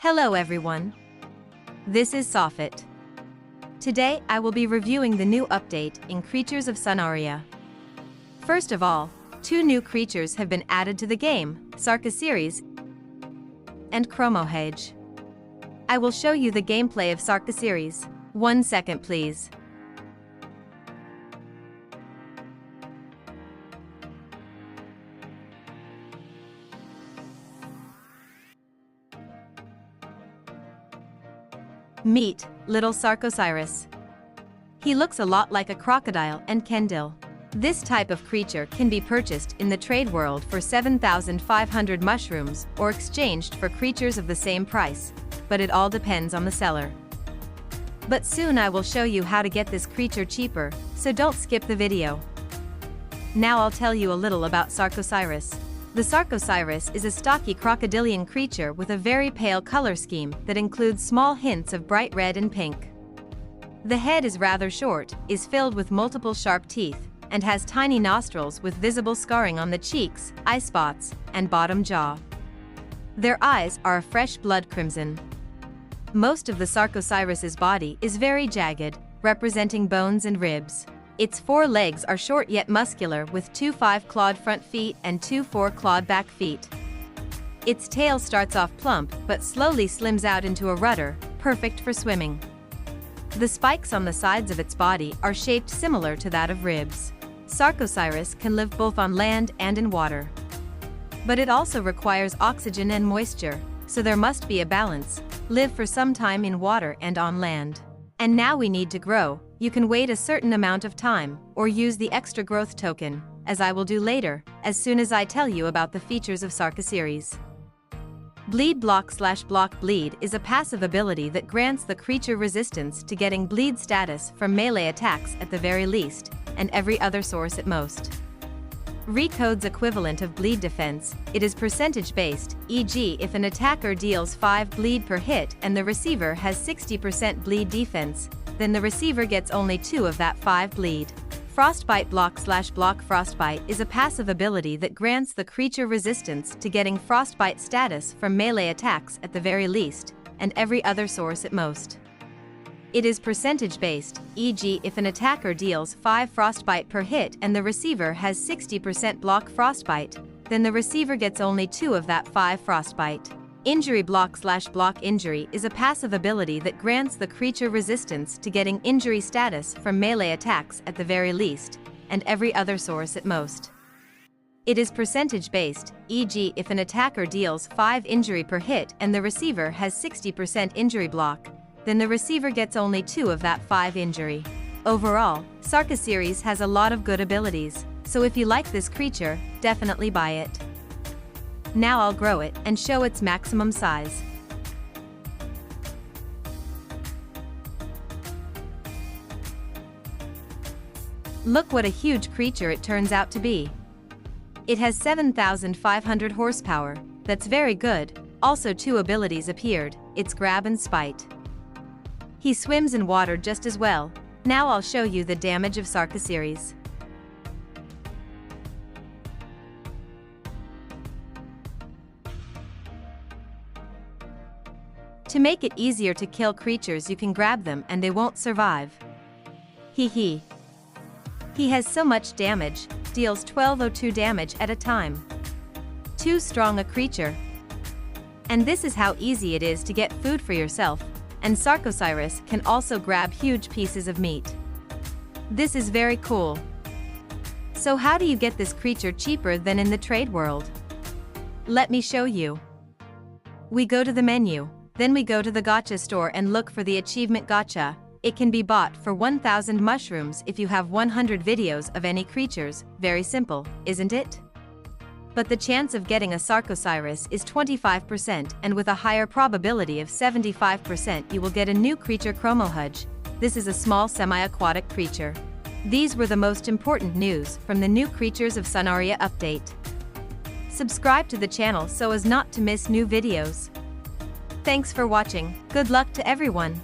Hello everyone. This is Sofit. Today I will be reviewing the new update in Creatures of Sonaria. First of all, two new creatures have been added to the game, Sarcoseries and Chromohage. I will show you the gameplay of Sarcoseries. 1 second please. Meet little Sarcoseries. He looks a lot like a crocodile and Kendall. This type of creature can be purchased in the trade world for 7,500 mushrooms or exchanged for creatures of the same price, but it all depends on the seller. But soon I will show you how to get this creature cheaper, so don't skip the video. Now I'll tell you a little about Sarcoseries. The Sarcoseries is a stocky crocodilian creature with a very pale color scheme that includes small hints of bright red and pink. The head is rather short, is filled with multiple sharp teeth, and has tiny nostrils with visible scarring on the cheeks, eye spots, and bottom jaw. Their eyes are a fresh blood crimson. Most of the Sarcoseries' body is very jagged, representing bones and ribs. Its 4 legs are short yet muscular with 2 5-clawed front feet and 2 4-clawed back feet. Its tail starts off plump but slowly slims out into a rudder, perfect for swimming. The spikes on the sides of its body are shaped similar to that of ribs. Sarcoseries can live both on land and in water. But it also requires oxygen and moisture, so there must be a balance. Live for some time in water and on land. And now we need to grow. You can wait a certain amount of time, or use the extra growth token, as I will do later, as soon as I tell you about the features of Sarcoseries. Bleed block bleed is a passive ability that grants the creature resistance to getting bleed status from melee attacks at the very least, and every other source at most. Recode's equivalent of bleed defense, it is percentage-based, e.g. if an attacker deals 5 bleed per hit and the receiver has 60% bleed defense, then the receiver gets only 2 of that 5 bleed. Frostbite block frostbite is a passive ability that grants the creature resistance to getting frostbite status from melee attacks at the very least, and every other source at most. It is percentage-based, e.g. if an attacker deals 5 frostbite per hit and the receiver has 60% block frostbite, then the receiver gets only 2 of that 5 frostbite. Injury block injury is a passive ability that grants the creature resistance to getting injury status from melee attacks at the very least, and every other source at most. It is percentage-based, e.g. if an attacker deals 5 injury per hit and the receiver has 60% injury block, then the receiver gets only 2 of that 5 injury. Overall, Sarcoseries has a lot of good abilities, so if you like this creature, definitely buy it. Now I'll grow it and show its maximum size. Look what a huge creature it turns out to be. It has 7,500 horsepower, that's very good. Also 2 abilities appeared, its grab and spite. He swims in water just as well. Now I'll show you the damage of Sarcoseries. To make it easier to kill creatures, you can grab them and they won't survive. He has so much damage, deals 1202 damage at a time. Too strong a creature. And this is how easy it is to get food for yourself, and Sarcoseries can also grab huge pieces of meat. This is very cool. So how do you get this creature cheaper than in the trade world? Let me show you. We go to the menu. Then we go to the gacha store and look for the achievement gacha. It can be bought for 1,000 mushrooms if you have 100 videos of any creatures. Very simple, isn't it? But the chance of getting a Sarcoseries is 25%, and with a higher probability of 75% you will get a new creature Chromohage. This is a small semi-aquatic creature. These were the most important news from the new Creatures of Sonaria update. Subscribe to the channel so as not to miss new videos. Thanks for watching. Good luck to everyone.